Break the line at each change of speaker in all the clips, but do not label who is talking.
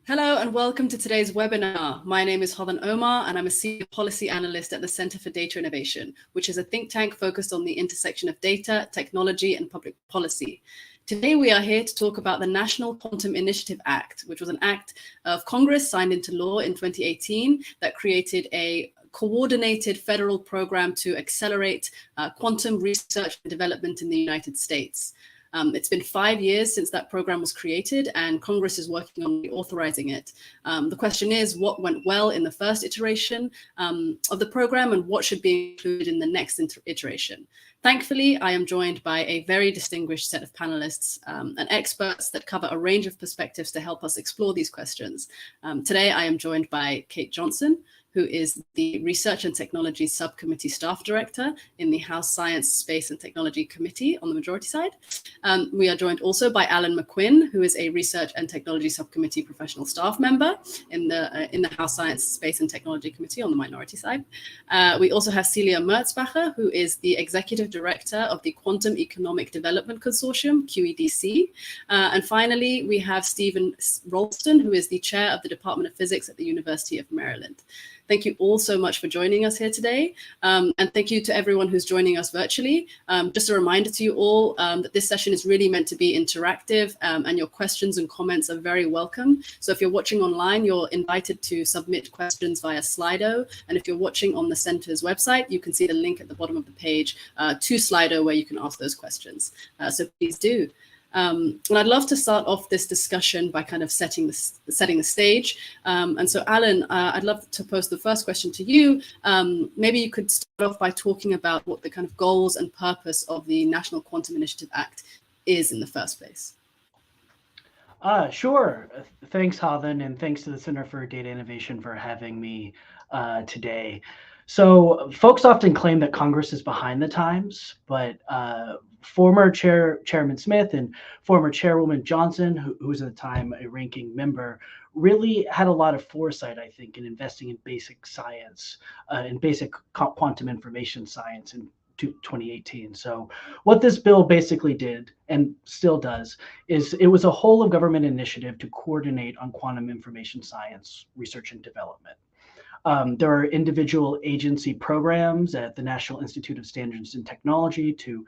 Hello and welcome to today's webinar. My name is Hodan Omar and I'm a senior policy analyst at the Center for Data Innovation, which is a think tank focused on the intersection of data, technology, and public policy. Today we are here to talk about the National Quantum Initiative Act, which was an act of Congress signed into law in 2018 that created a coordinated federal program to accelerate quantum research and development in the United States. It's been 5 years since that program was created and Congress is working on reauthorizing it. The question is, what went well in the first iteration of the program and what should be included in the next iteration? Thankfully, I am joined by a very distinguished set of panelists and experts that cover a range of perspectives to help us explore these questions. Today, I am joined by Kate Johnson, who is the Research and Technology Subcommittee Staff Director in the House Science, Space and Technology Committee on the majority side. We are joined also by Alan McQuinn, who is a Research and Technology Subcommittee Professional Staff Member in the House Science, Space and Technology Committee on the minority side. We also have Celia Merzbacher, who is the Executive Director of the Quantum Economic Development Consortium, QEDC. And finally, we have Stephen Ralston, who is the Chair of the Department of Physics at the University of Maryland. Thank you all so much for joining us here today. And thank you to everyone who's joining us virtually. Just a reminder to you all that this session is really meant to be interactive and your questions and comments are very welcome. So if you're watching online, you're invited to submit questions via Slido. And if you're watching on the center's website, you can see the link at the bottom of the page to Slido where you can ask those questions. So please do. And I'd love to start off this discussion by kind of setting the stage. And so, Alan, I'd love to pose the first question to you. Maybe you could start off by talking about what the kind of goals and purpose of the National Quantum Initiative Act is in the first place.
Sure. Thanks, Hodan, and thanks to the Center for Data Innovation for having me today. So folks often claim that Congress is behind the times, but former Chairman Smith and former Chairwoman Johnson, who was at the time a ranking member, really had a lot of foresight, I think, in investing in basic science, in basic quantum information science in 2018. So what this bill basically did, and still does, is it was a whole of government initiative to coordinate on quantum information science research and development. There are individual agency programs at the National Institute of Standards and Technology to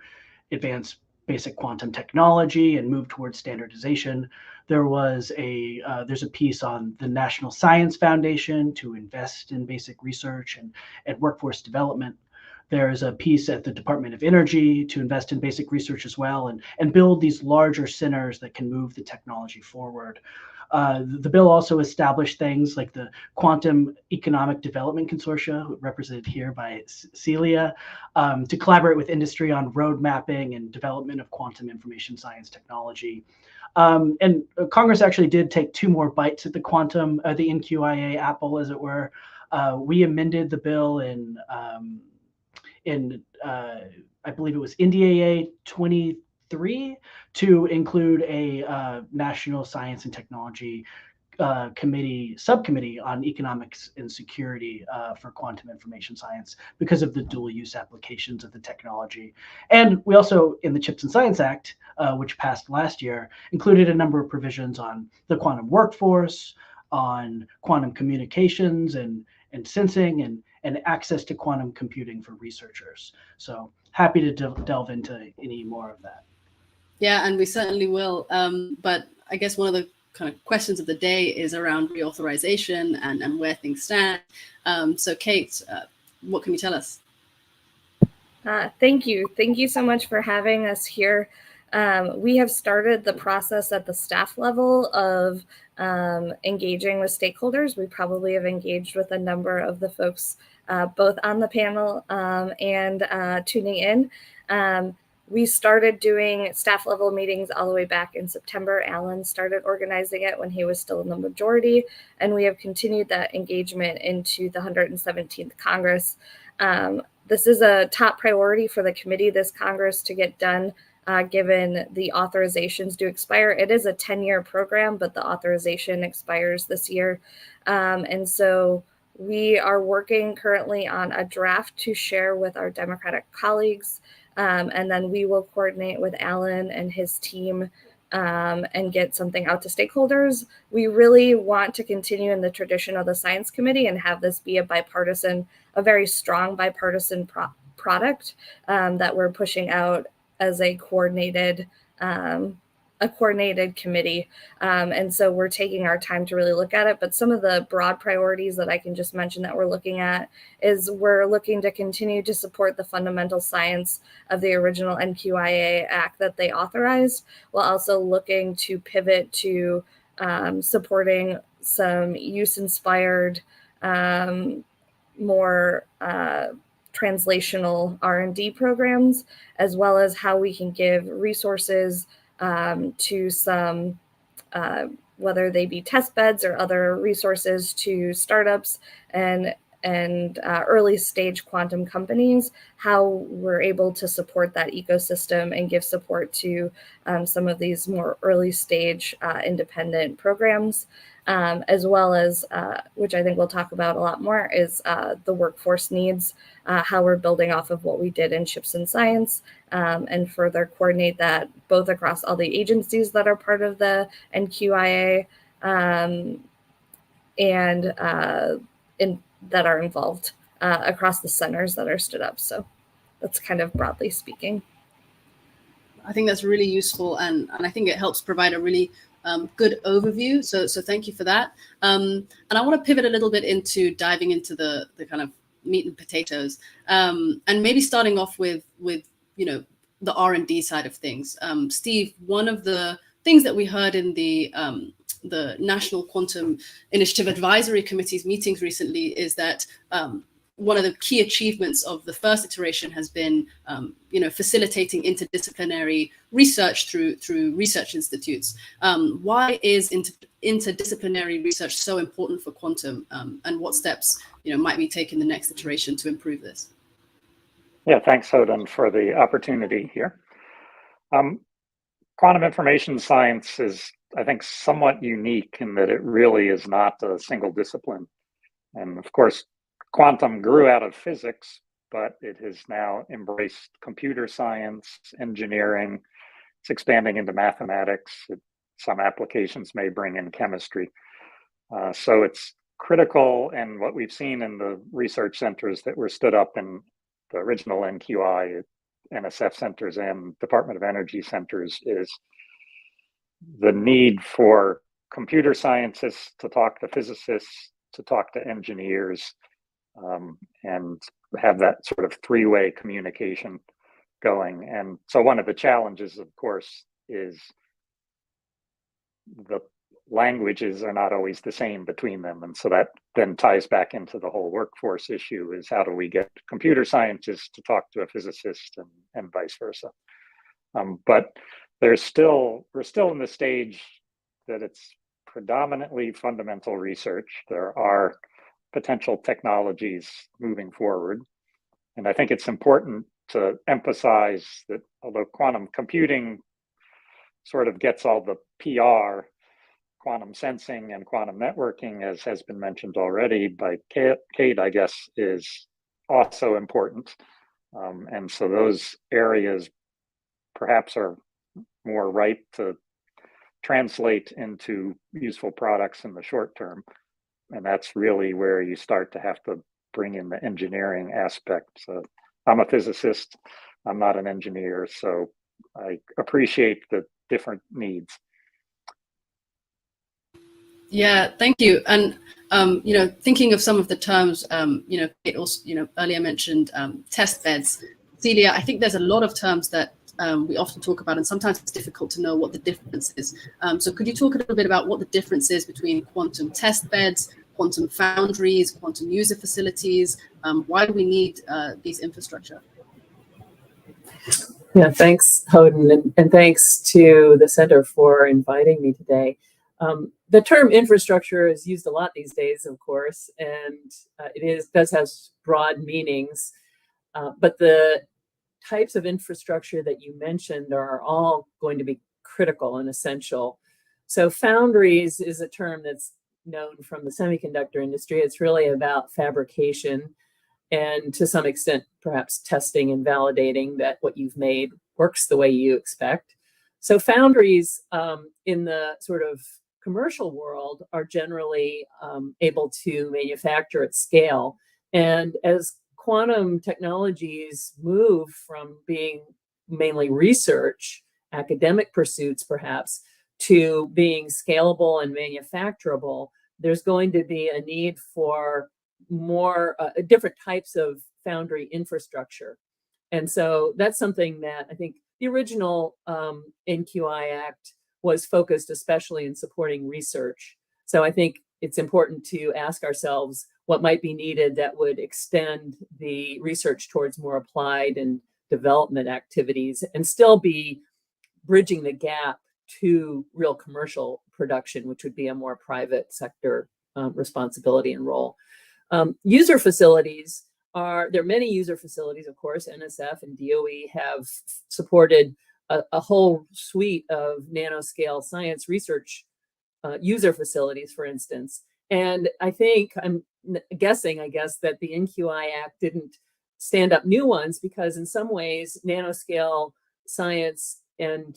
advance basic quantum technology and move towards standardization. There's a piece on the National Science Foundation to invest in basic research and workforce development. There's a piece at the Department of Energy to invest in basic research as well and build these larger centers that can move the technology forward. The bill also established things like the Quantum Economic Development Consortia, represented here by Celia, to collaborate with industry on road mapping and development of quantum information science technology. And Congress actually did take 2 more bites at the NQIA apple, as it were. We amended the bill in I believe it was NDAA 23 to include a National Science and Technology subcommittee on economics and security for quantum information science because of the dual use applications of the technology. And we also, in the CHIPS and Science Act, which passed last year, included a number of provisions on the quantum workforce, on quantum communications and sensing and access to quantum computing for researchers. So happy to delve into any more of that.
Yeah, and we certainly will. But I guess one of the kind of questions of the day is around reauthorization and where things stand. So Kate, what can you tell us?
Thank you. Thank you so much for having us here. We have started the process at the staff level of engaging with stakeholders. We probably have engaged with a number of the folks both on the panel and tuning in. We started doing staff level meetings all the way back in September. Alan started organizing it when he was still in the majority, and we have continued that engagement into the 117th Congress. This is a top priority for the committee this Congress to get done, given the authorizations do expire. It is a 10-year program, but the authorization expires this year. And so we are working currently on a draft to share with our Democratic colleagues. And then we will coordinate with Alan and his team and get something out to stakeholders. We really want to continue in the tradition of the Science Committee and have this be a very strong bipartisan product that we're pushing out as a coordinated committee. And so we're taking our time to really look at it. But some of the broad priorities that I can just mention that we're looking at is we're looking to continue to support the fundamental science of the original NQIA Act that they authorized, while also looking to pivot to supporting some use-inspired, more translational R&D programs, as well as how we can give resources to some, whether they be test beds or other resources to startups and early stage quantum companies, how we're able to support that ecosystem and give support to some of these more early stage independent programs, as well as, which I think we'll talk about a lot more, is the workforce needs, how we're building off of what we did in Ships in Science, and further coordinate that both across all the agencies that are part of the NQIA and that are involved across the centers that are stood up. So that's kind of broadly speaking.
I think that's really useful, and I think it helps provide a really good overview. So thank you for that. And I want to pivot a little bit into diving into the kind of meat and potatoes, and maybe starting off with the R&D side of things. Steve, one of the things that we heard in the National Quantum Initiative Advisory Committee's meetings recently is that one of the key achievements of the first iteration has been facilitating interdisciplinary research through research institutes. Why is interdisciplinary research so important for quantum, and what steps might be taken the next iteration to improve this?
Yeah, thanks, Hoden, for the opportunity here. Quantum information science is, I think, somewhat unique in that it really is not a single discipline. And of course, quantum grew out of physics, but it has now embraced computer science, engineering. It's expanding into mathematics. Some applications may bring in chemistry. So it's critical, and what we've seen in the research centers that were stood up in the original NQI, NSF centers and Department of Energy centers, is the need for computer scientists to talk to physicists, to talk to engineers, and have that sort of three-way communication going. And so one of the challenges, of course, is the languages are not always the same between them. And so that then ties back into the whole workforce issue, is how do we get computer scientists to talk to a physicist and vice versa. But we're still in the stage that it's predominantly fundamental research. There are potential technologies moving forward. And I think it's important to emphasize that although quantum computing sort of gets all the PR, quantum sensing and quantum networking, as has been mentioned already by Kate, I guess, is also important. And so those areas perhaps are more ripe to translate into useful products in the short term. And that's really where you start to have to bring in the engineering aspect. So I'm a physicist, I'm not an engineer, so I appreciate the different needs.
Yeah, thank you. And thinking of some of the terms, Kate also, earlier mentioned test beds. Celia, I think there's a lot of terms that we often talk about, and sometimes it's difficult to know what the difference is. So could you talk a little bit about what the difference is between quantum test beds, quantum foundries, quantum user facilities? Why do we need these infrastructure?
Yeah, thanks, Hoden, and thanks to the Center for inviting me today. The term infrastructure is used a lot these days, of course, and does have broad meanings, but the types of infrastructure that you mentioned are all going to be critical and essential. So foundries is a term that's known from the semiconductor industry. It's really about fabrication and, to some extent, perhaps testing and validating that what you've made works the way you expect. So foundries in the sort of commercial world are generally able to manufacture at scale. And as quantum technologies move from being mainly research, academic pursuits perhaps, to being scalable and manufacturable, there's going to be a need for more different types of foundry infrastructure. And so that's something that I think the original NQI Act was focused especially in supporting research. So I think it's important to ask ourselves what might be needed that would extend the research towards more applied and development activities and still be bridging the gap to real commercial production, which would be a more private sector responsibility and role. User facilities there are many user facilities, of course. NSF and DOE have supported a whole suite of nanoscale science research user facilities, for instance. And I'm guessing, I guess, that the NQI Act didn't stand up new ones because in some ways, nanoscale science and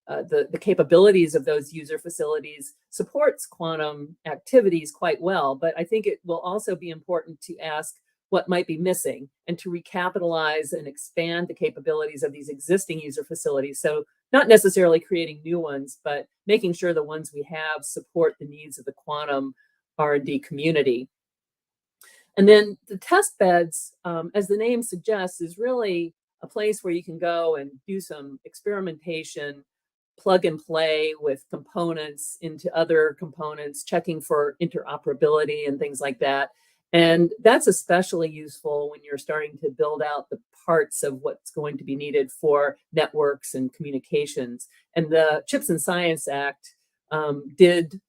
the capabilities of those user facilities supports quantum activities quite well. But I think it will also be important to ask what might be missing and to recapitalize and expand the capabilities of these existing user facilities. So not necessarily creating new ones, but making sure the ones we have support the needs of the quantum R&D community. And then the test beds, as the name suggests, is really a place where you can go and do some experimentation, plug and play with components into other components, checking for interoperability and things like that. And that's especially useful when you're starting to build out the parts of what's going to be needed for networks and communications. And the Chips and Science Act did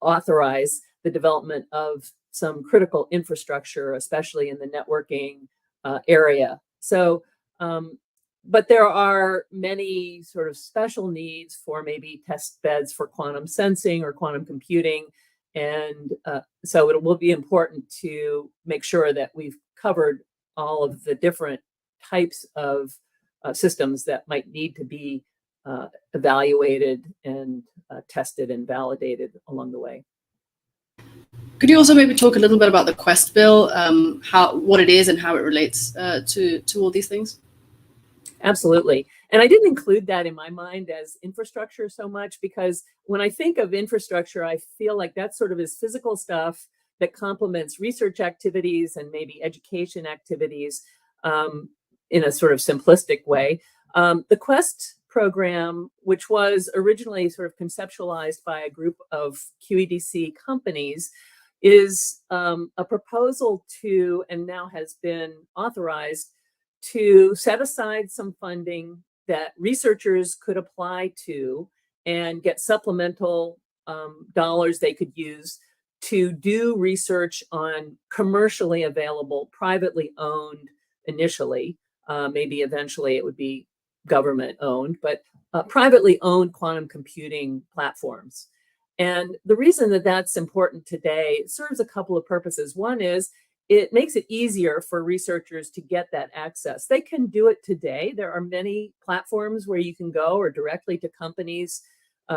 authorize the development of some critical infrastructure, especially in the networking area. So, but there are many sort of special needs for maybe test beds for quantum sensing or quantum computing. And so it will be important to make sure that we've covered all of the different types of systems that might need to be evaluated and tested and validated along the way.
Could you also maybe talk a little bit about the Quest bill, what it is and how it relates to all these things?
Absolutely. And I didn't include that in my mind as infrastructure so much because when I think of infrastructure, I feel like that sort of is physical stuff that complements research activities and maybe education activities in a sort of simplistic way. The Quest program, which was originally sort of conceptualized by a group of QEDC companies, is a proposal to, and now has been authorized, to set aside some funding that researchers could apply to and get supplemental dollars they could use to do research on commercially available, privately owned initially, maybe eventually it would be government owned, but privately owned quantum computing platforms. And the reason that that's important today, it serves a couple of purposes. One is it makes it easier for researchers to get that access. They can do it today. There are many platforms where you can go or directly to companies.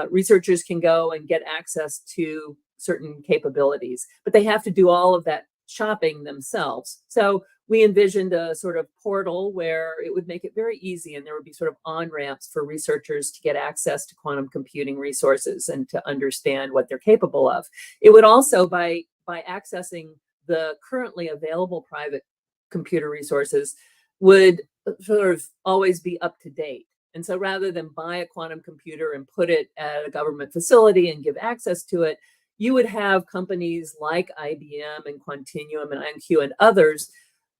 Researchers can go and get access to certain capabilities, but they have to do all of that shopping themselves. So we envisioned a sort of portal where it would make it very easy and there would be sort of on-ramps for researchers to get access to quantum computing resources and to understand what they're capable of. It would also, by accessing the currently available private computer resources, would sort of always be up to date. And so rather than buy a quantum computer and put it at a government facility and give access to it, you would have companies like IBM and Quantinuum and IonQ and others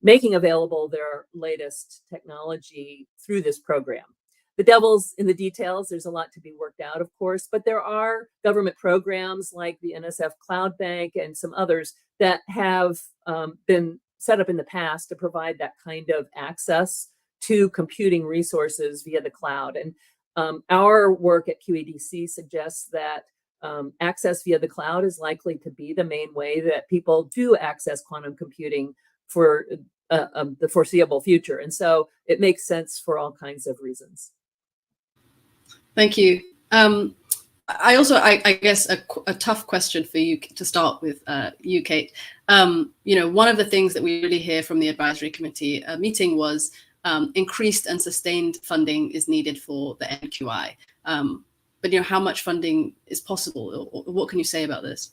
making available their latest technology through this program. The devil's in the details. There's a lot to be worked out, of course, but there are government programs like the NSF Cloud Bank and some others that have been set up in the past to provide that kind of access to computing resources via the cloud. And our work at QEDC suggests that access via the cloud is likely to be the main way that people do access quantum computing for the foreseeable future. And so it makes sense for all kinds of reasons.
Thank you. I guess a tough question for you to start with, you, Kate. One of the things that we really hear from the advisory committee meeting was increased and sustained funding is needed for the NQI. But how much funding is possible, or what can you say about this?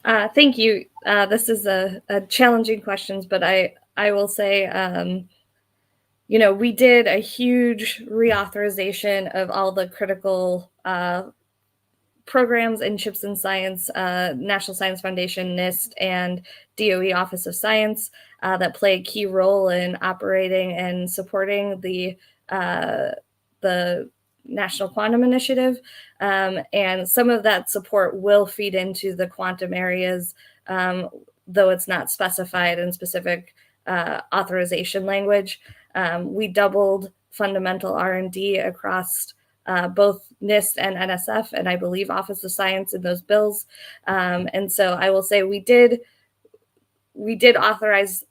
Thank you. This is a challenging question, but I will say, we did a huge reauthorization of all the critical programs in CHIPS and Science, National Science Foundation, NIST, and DOE Office of Science that play a key role in operating and supporting the National Quantum Initiative. And some of that support will feed into the quantum areas, though it's not specified in specific authorization language. We doubled fundamental R&D across both NIST and NSF, and I believe Office of Science in those bills. And so I will say we did authorize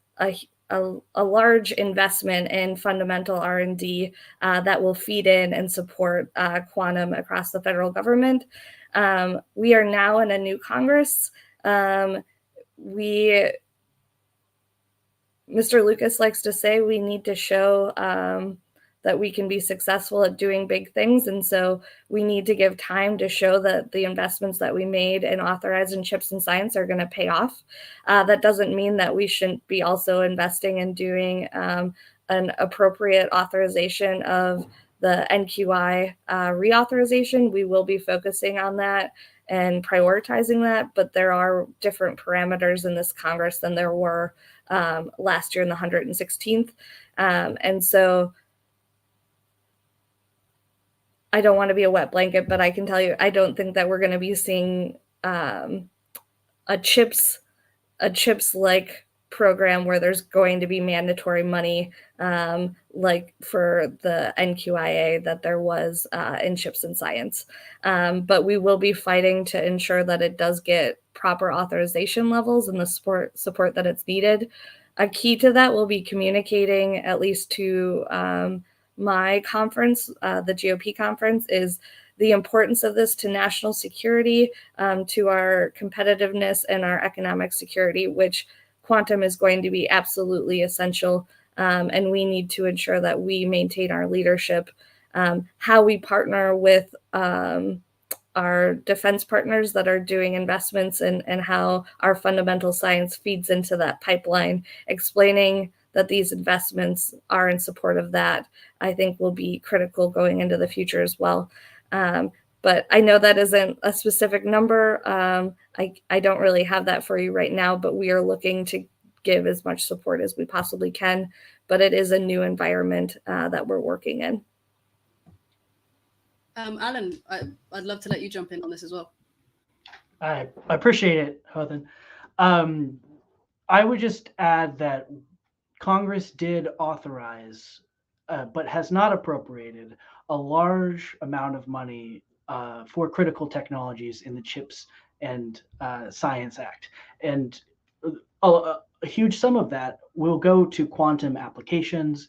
a large investment in fundamental R&D that will feed in and support quantum across the federal government. We are now in a new Congress. Mr. Lucas likes to say we need to show that we can be successful at doing big things. And so we need to give time to show that the investments that we made and authorized in CHIPS and Science are going to pay off. That doesn't mean that we shouldn't be also investing in doing an appropriate authorization of the NQI reauthorization. We will be focusing on that and prioritizing that, but there are different parameters in this Congress than there were last year in the 116th. And so I don't want to be a wet blanket, but I can tell you, I don't think that we're going to be seeing a CHIPS-like program where there's going to be mandatory money like for the NQIA that there was in CHIPS and Science. But we will be fighting to ensure that it does get proper authorization levels and the support that it's needed. A key to that will be communicating, at least to my conference, the GOP conference, is the importance of this to national security, to our competitiveness and our economic security, which quantum is going to be absolutely essential. And we need to ensure that we maintain our leadership. How we partner with our defense partners that are doing investments and how our fundamental science feeds into that pipeline, explaining that these investments are in support of that, I think will be critical going into the future as well. But I know that isn't a specific number. I don't really have that for you right now, but we are looking to give as much support as we possibly can. But it is a new environment that we're working in.
Alan, I'd love to let you jump in on this as well.
I appreciate it, Hothan. I would just add that Congress did authorize, but has not appropriated a large amount of money for critical technologies in the CHIPS and Science Act. And a huge sum of that will go to quantum applications.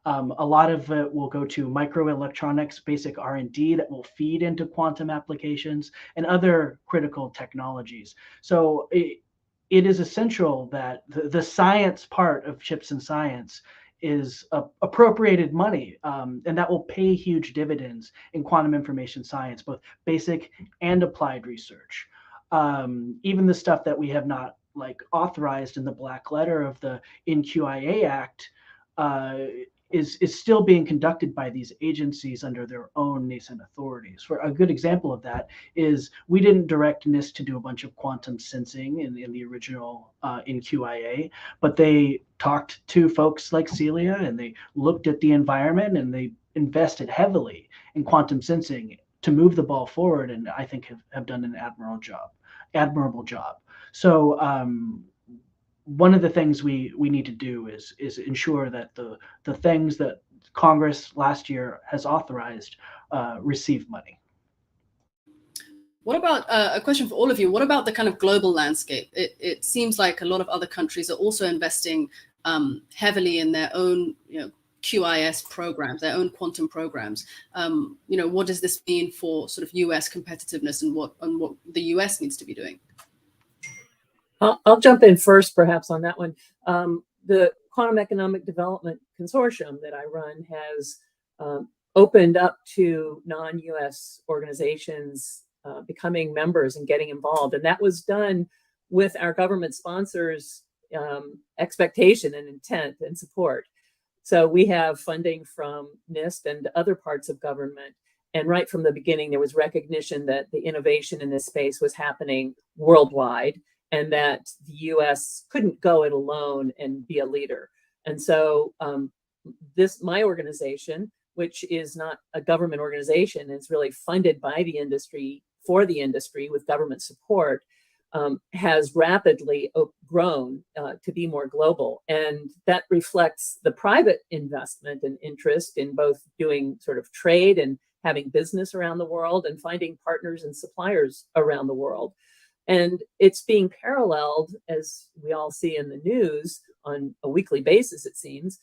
A lot of it will go to microelectronics, basic R&D that will feed into quantum applications and other critical technologies. So it is essential that the science part of CHIPS and Science is appropriated money, and that will pay huge dividends in quantum information science, both basic and applied research. Even the stuff that we have not authorized in the black letter of the NQIA Act is still being conducted by these agencies under their own nascent authorities. For a good example of that is we didn't direct NIST to do a bunch of quantum sensing in the original NQIA, but they talked to folks like Celia and they looked at the environment and they invested heavily in quantum sensing to move the ball forward, and I think have done an admirable job. So one of the things we need to do is ensure that the things that Congress last year has authorized receive money.
What about a question for all of you? What about the kind of global landscape? It seems like a lot of other countries are also investing heavily in their own QIS programs, their own quantum programs. What does this mean for sort of US competitiveness and what the US needs to be doing?
I'll jump in first, perhaps, on that one. The Quantum Economic Development Consortium that I run has opened up to non-US organizations becoming members and getting involved. And that was done with our government sponsors' expectation and intent and support. So we have funding from NIST and other parts of government. And right from the beginning, there was recognition that the innovation in this space was happening worldwide and that the US couldn't go it alone and be a leader. And so my organization, which is not a government organization, is really funded by the industry, for the industry, with government support, has rapidly grown to be more global. And that reflects the private investment and interest in both doing sort of trade and having business around the world and finding partners and suppliers around the world. And it's being paralleled, as we all see in the news on a weekly basis, it seems,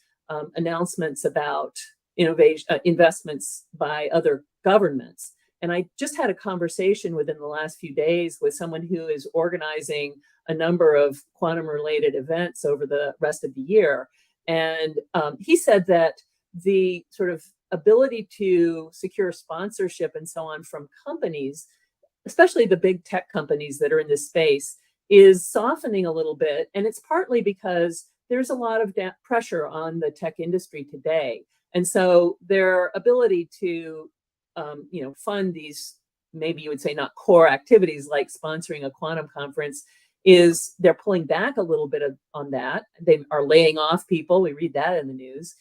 announcements about innovation, investments by other governments. And I just had a conversation within the last few days with someone who is organizing a number of quantum-related events over the rest of the year. And he said that the sort of ability to secure sponsorship and so on from companies, especially the big tech companies that are in this space, is softening a little bit. And it's partly because there's a lot of pressure on the tech industry today. And so their ability to fund these, maybe you would say not core activities like sponsoring a quantum conference, is they're pulling back a little bit on that. They are laying off people. We read that in the news.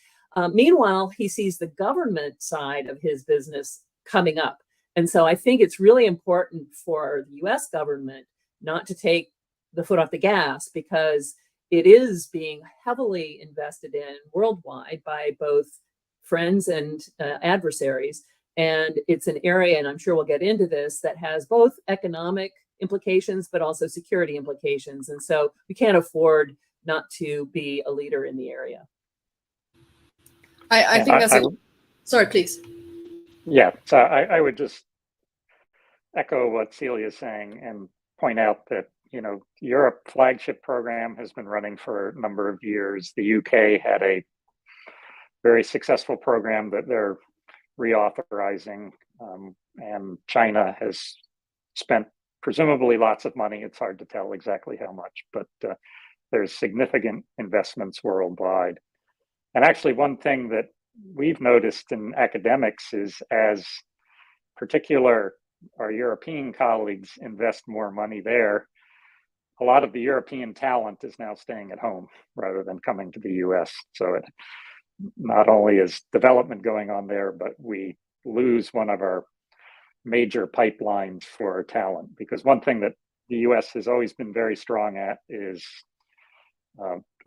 Meanwhile, he sees the government side of his business coming up. And so I think it's really important for the US government not to take the foot off the gas, because it is being heavily invested in worldwide by both friends and adversaries. And it's an area, and I'm sure we'll get into this, that has both economic implications, but also security implications. And so we can't afford not to be a leader in the area.
I think that's sorry, please.
Yeah, so I would just echo what Celia's saying and point out that, Europe flagship program has been running for a number of years. The UK had a very successful program that they're reauthorizing, and China has spent presumably lots of money. It's hard to tell exactly how much, but there's significant investments worldwide. And actually, one thing that we've noticed in academics is, as our European colleagues invest more money there, a lot of the European talent is now staying at home rather than coming to the US. So it not only is development going on there, but we lose one of our major pipelines for talent. Because one thing that the US has always been very strong at is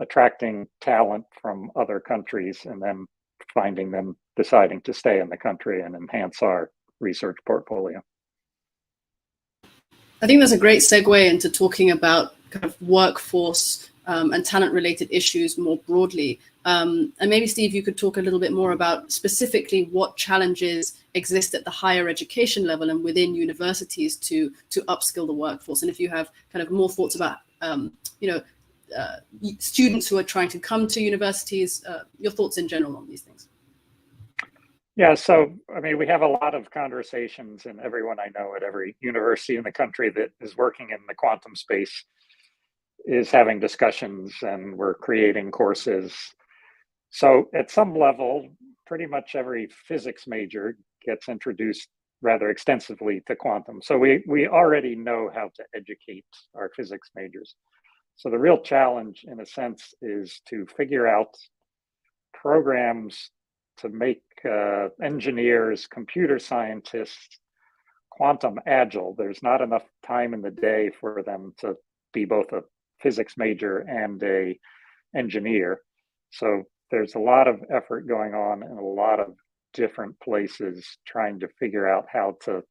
attracting talent from other countries and then finding them deciding to stay in the country and enhance our research portfolio.
I think that's a great segue into talking about kind of workforce and talent-related issues more broadly. And maybe, Steve, you could talk a little bit more about specifically what challenges exist at the higher education level and within universities to upskill the workforce. And if you have kind of more thoughts about, students who are trying to come to universities, your thoughts in general on these things.
Yeah, so, we have a lot of conversations, and everyone I know at every university in the country that is working in the quantum space is having discussions, and we're creating courses. So at some level, pretty much every physics major gets introduced rather extensively to quantum. So we already know how to educate our physics majors. So the real challenge, in a sense, is to figure out programs to make engineers, computer scientists, quantum agile. There's not enough time in the day for them to be both a physics major and a engineer. So there's a lot of effort going on in a lot of different places trying to figure out how to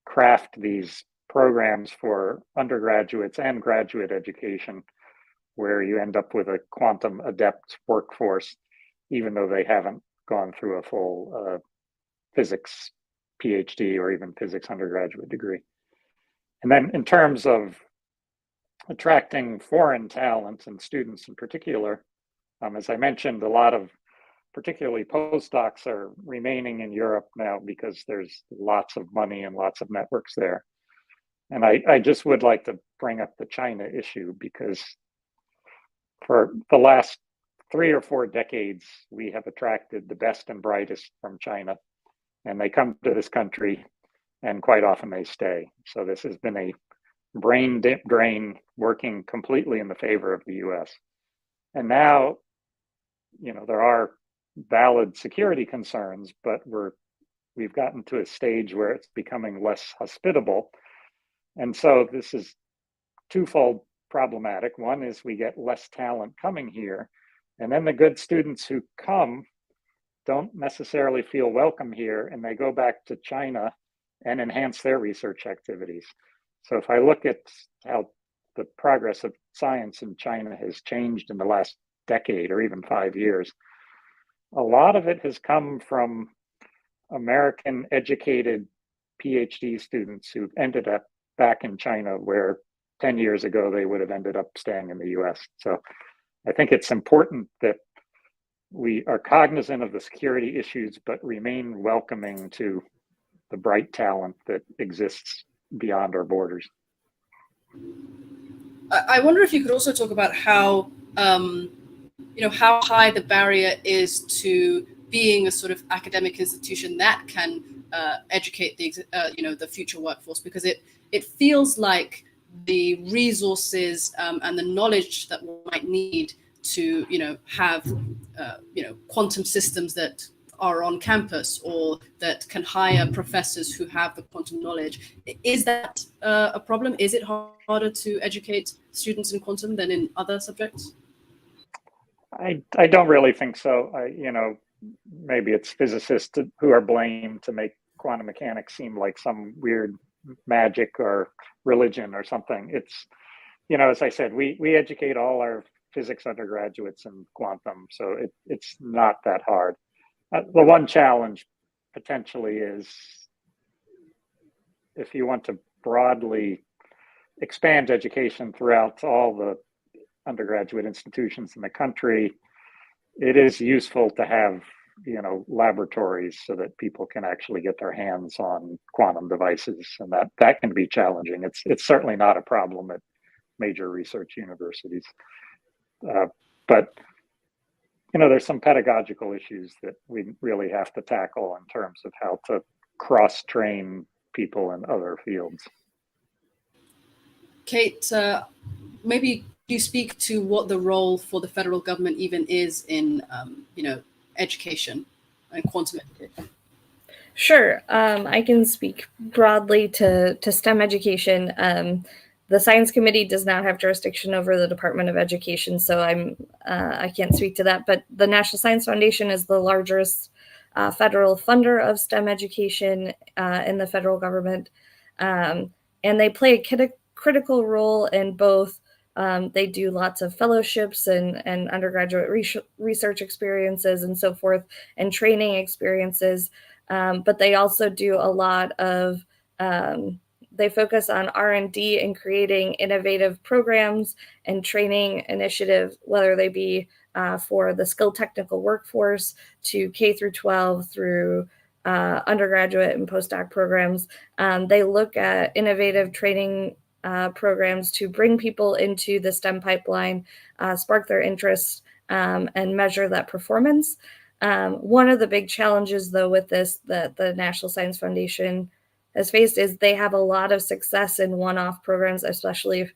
craft these programs for undergraduates and graduate education, where you end up with a quantum adept workforce. even though they haven't gone through a full physics PhD or even physics undergraduate degree. And then in terms of attracting foreign talent and students in particular, as I mentioned, a lot of particularly postdocs are remaining in Europe now because there's lots of money and lots of networks there. And I just would like to bring up the China issue, because for the last 3 or 4 decades, we have attracted the best and brightest from China, and they come to this country and quite often they stay. So this has been a brain drain working completely in the favor of the US. And now, there are valid security concerns, but we've gotten to a stage where it's becoming less hospitable. And so this is twofold problematic. One is we get less talent coming here, and then the good students who come don't necessarily feel welcome here, and they go back to China and enhance their research activities. So if I look at how the progress of science in China has changed in the last decade or even 5 years, a lot of it has come from American educated PhD students who've ended up back in China, where 10 years ago they would have ended up staying in the US. So I think it's important that we are cognizant of the security issues, but remain welcoming to the bright talent that exists beyond our borders.
I wonder if you could also talk about how, how high the barrier is to being a sort of academic institution that can educate the future workforce, because it feels like the resources and the knowledge that one might need to have quantum systems that are on campus, or that can hire professors who have the quantum knowledge. Is that a problem? Is it harder to educate students in quantum than in other subjects?
I don't really think so. Maybe it's physicists who are blamed to make quantum mechanics seem like some weird magic or religion or something. It's, as I said, we educate all our physics undergraduates in quantum, so it's not that hard. The one challenge potentially is if you want to broadly expand education throughout all the undergraduate institutions in the country, it is useful to have laboratories so that people can actually get their hands on quantum devices, and that can be challenging. It's certainly not a problem at major research universities, but there's some pedagogical issues that we really have to tackle in terms of how to cross-train people in other fields.
Kate, maybe you speak to what the role for the federal government even is in, education and quantum education.
Sure, I can speak broadly to STEM education. The Science Committee does not have jurisdiction over the Department of Education, so I can't speak to that. But the National Science Foundation is the largest federal funder of STEM education in the federal government, and they play a critical role in both. They do lots of fellowships and undergraduate research experiences and so forth, and training experiences. But they also do a lot of, they focus on R&D and creating innovative programs and training initiatives, whether they be for the skilled technical workforce to K through 12 through undergraduate and postdoc programs. They look at innovative training programs to bring people into the STEM pipeline, spark their interest, and measure that performance. One of the big challenges, though, with this that the National Science Foundation has faced is they have a lot of success in one-off programs, especially if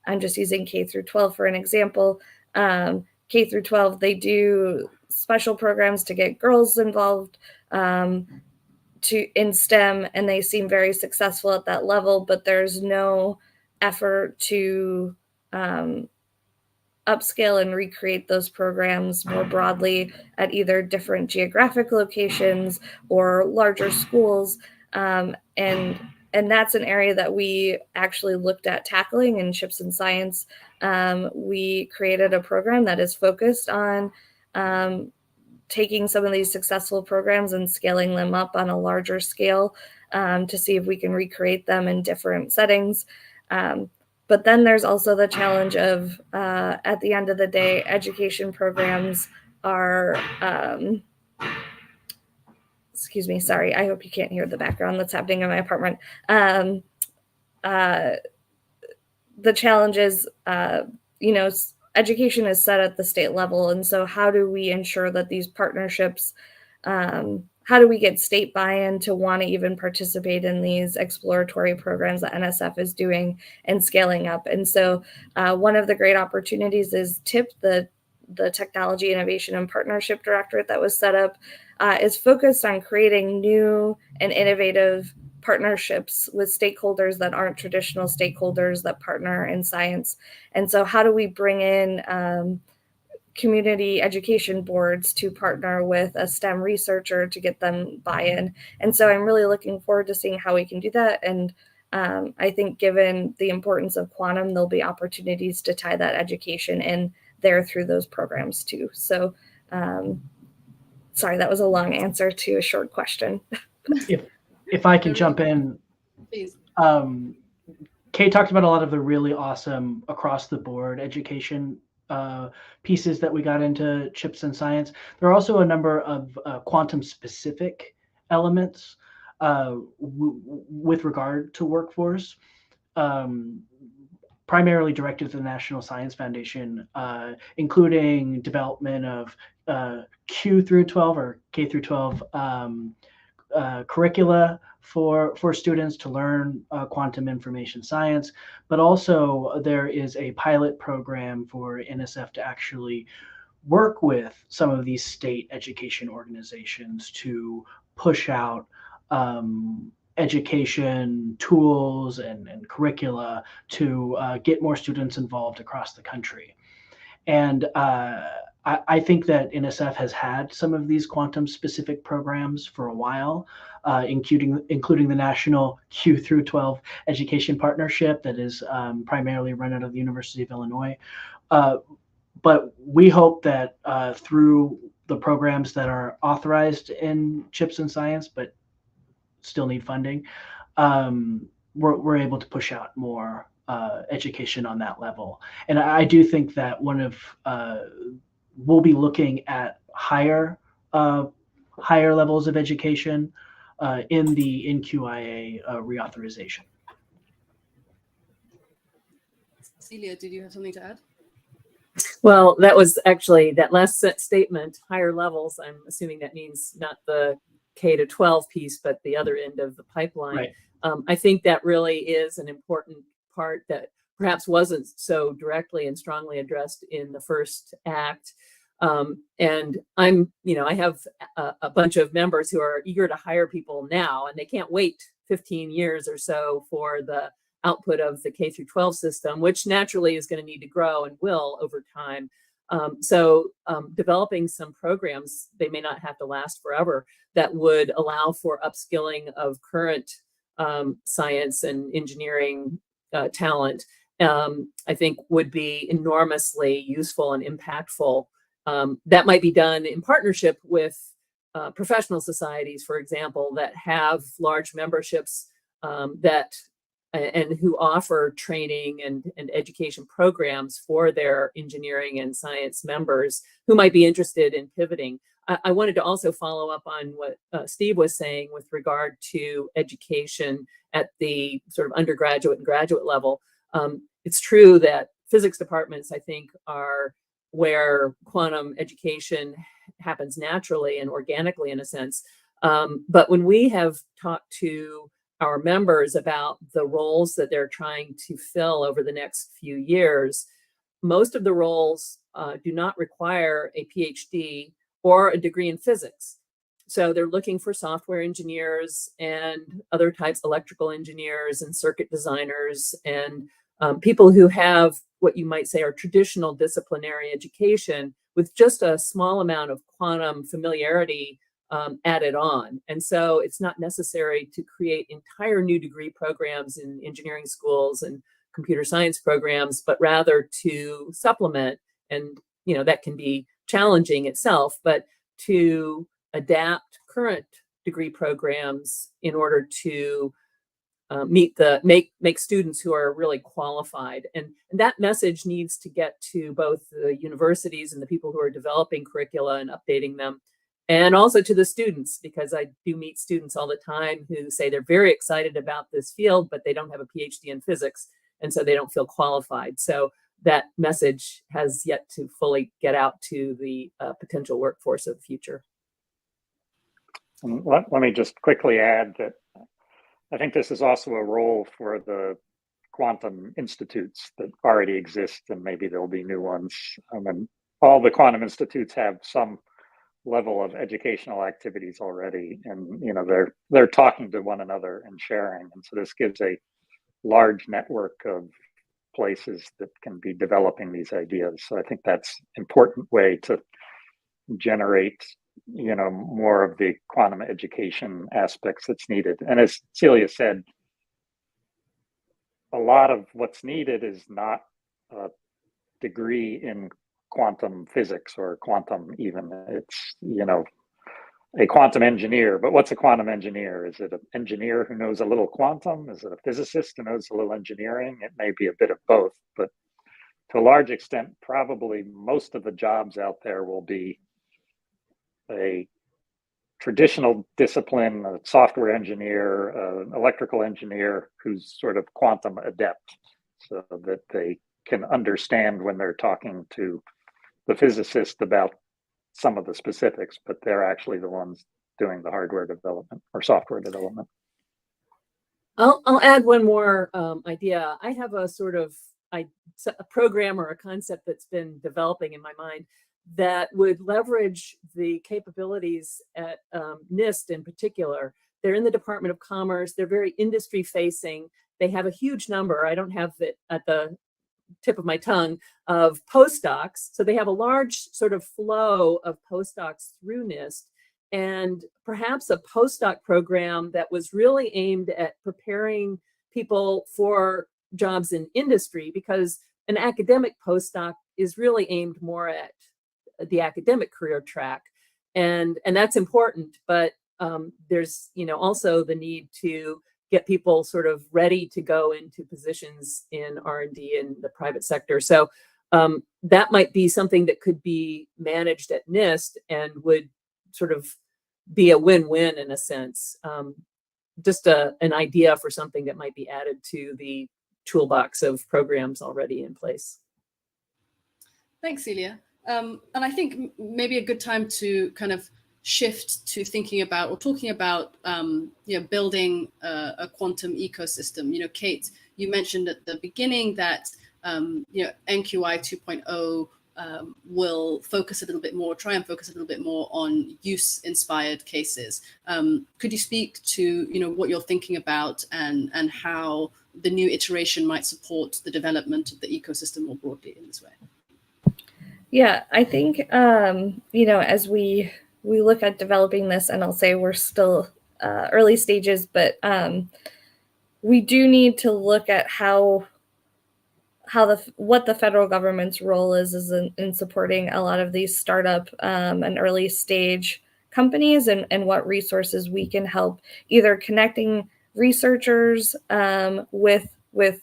I'm just using K through 12 for an example. K through 12, they do special programs to get girls involved in STEM, and they seem very successful at that level, but there's no effort to upscale and recreate those programs more broadly at either different geographic locations or larger schools. And that's an area that we actually looked at tackling in Chips and Science. We created a program that is focused on taking some of these successful programs and scaling them up on a larger scale to see if we can recreate them in different settings. But then there's also the challenge of, at the end of the day, education programs are, excuse me, sorry, I hope you can't hear the background that's happening in my apartment. The challenge is, education is set at the state level. And so how do we ensure that these partnerships, how do we get state buy-in to want to even participate in these exploratory programs that NSF is doing and scaling up? And so one of the great opportunities is TIP, the Technology Innovation and Partnership Directorate that was set up, is focused on creating new and innovative partnerships with stakeholders that aren't traditional stakeholders that partner in science. And so how do we bring in community education boards to partner with a STEM researcher to get them buy-in? And so I'm really looking forward to seeing how we can do that. And I think given the importance of quantum, there'll be opportunities to tie that education in there through those programs too. So sorry, that was a long answer to a short question.
If I can jump in,
Please.
Kay talked about a lot of the really awesome across the board education pieces that we got into CHIPS and science. There are also a number of quantum specific elements with regard to workforce, primarily directed to the National Science Foundation, including development of Q through 12 or K through 12 curricula for students to learn quantum information science, but also there is a pilot program for NSF to actually work with some of these state education organizations to push out education tools and curricula to get more students involved across the country. And I think that NSF has had some of these quantum specific programs for a while, including the National Q through 12 Education Partnership that is primarily run out of the University of Illinois. But we hope that through the programs that are authorized in CHIPS and science, but still need funding, we're able to push out more education on that level. And I do think that we'll be looking at higher levels of education in the NQIA reauthorization.
Celia, did you have something to add?
Well, that was actually that last statement, higher levels. I'm assuming that means not the K to 12 piece, but the other end of the pipeline.
Right.
I think that really is an important part that perhaps wasn't so directly and strongly addressed in the first act. And I have a bunch of members who are eager to hire people now, and they can't wait 15 years or so for the output of the K through 12 system, which naturally is going to need to grow and will over time. So developing some programs, they may not have to last forever, that would allow for upskilling of current science and engineering talent, I think would be enormously useful and impactful. That might be done in partnership with professional societies, for example, that have large memberships and who offer training and education programs for their engineering and science members who might be interested in pivoting. I wanted to also follow up on what Steve was saying with regard to education at the sort of undergraduate and graduate level. It's true that physics departments, I think, are where quantum education happens naturally and organically in a sense. But when we have talked to our members about the roles that they're trying to fill over the next few years, most of the roles do not require a PhD or a degree in physics. So they're looking for software engineers and other types, electrical engineers and circuit designers and people who have what you might say are traditional disciplinary education with just a small amount of quantum familiarity added on. And so it's not necessary to create entire new degree programs in engineering schools and computer science programs, but rather to supplement. And, that can be challenging itself, but to adapt current degree programs in order to make students who are really qualified. And that message needs to get to both the universities and the people who are developing curricula and updating them, and also to the students, because I do meet students all the time who say they're very excited about this field, but they don't have a PhD in physics, and so they don't feel qualified. So that message has yet to fully get out to the potential workforce of the future.
Let me just quickly add that I think this is also a role for the quantum institutes that already exist, and maybe there'll be new ones. And all the quantum institutes have some level of educational activities already, and they're talking to one another and sharing. And so this gives a large network of places that can be developing these ideas. So I think that's an important way to generate more of the quantum education aspects that's needed. And as Celia said, a lot of what's needed is not a degree in quantum physics or quantum even. It's, a quantum engineer. But what's a quantum engineer? Is it an engineer who knows a little quantum? Is it a physicist who knows a little engineering? It may be a bit of both, but to a large extent, probably most of the jobs out there will be a traditional discipline, a software engineer, an electrical engineer who's sort of quantum adept, so that they can understand when they're talking to the physicist about some of the specifics, but they're actually the ones doing the hardware development or software development.
I'll add one more idea. I have a sort of a program or a concept that's been developing in my mind that would leverage the capabilities at NIST in particular. They're in the Department of Commerce. They're very industry facing. They have a huge number. I don't have it at the tip of my tongue of postdocs. So they have a large sort of flow of postdocs through NIST, and perhaps a postdoc program that was really aimed at preparing people for jobs in industry, because an academic postdoc is really aimed more at the academic career track, and that's important. But there's also the need to get people sort of ready to go into positions in R&D in the private sector. So that might be something that could be managed at NIST and would sort of be a win-win in a sense. Just an idea for something that might be added to the toolbox of programs already in place.
Thanks, Celia. And I think maybe a good time to kind of shift to thinking about or talking about building a quantum ecosystem. Kate, you mentioned at the beginning that NQI 2.0 will focus a little bit more, try and focus a little bit more on use-inspired cases. Could you speak to what you're thinking about and how the new iteration might support the development of the ecosystem more broadly in this way?
Yeah, I think as we look at developing this, and I'll say we're still early stages, but we do need to look at what the federal government's role is in supporting a lot of these startup and early stage companies, and what resources we can help, either connecting researchers with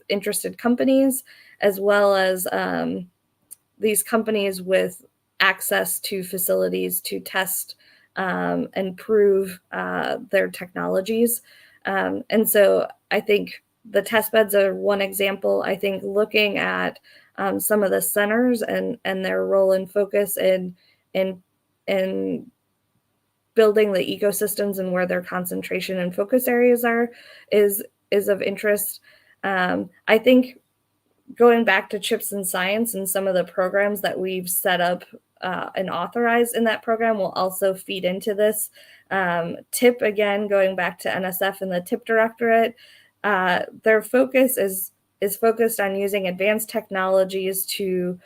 interested companies, as well as these companies with access to facilities to test and prove their technologies. And so I think the test beds are one example. I think looking at some of the centers and their role and focus in building the ecosystems and where their concentration and focus areas are is of interest. I think going back to Chips and Science and some of the programs that we've set up and authorized in that program will also feed into this. TIP, again, going back to NSF and the TIP Directorate, their focus is focused on using advanced technologies to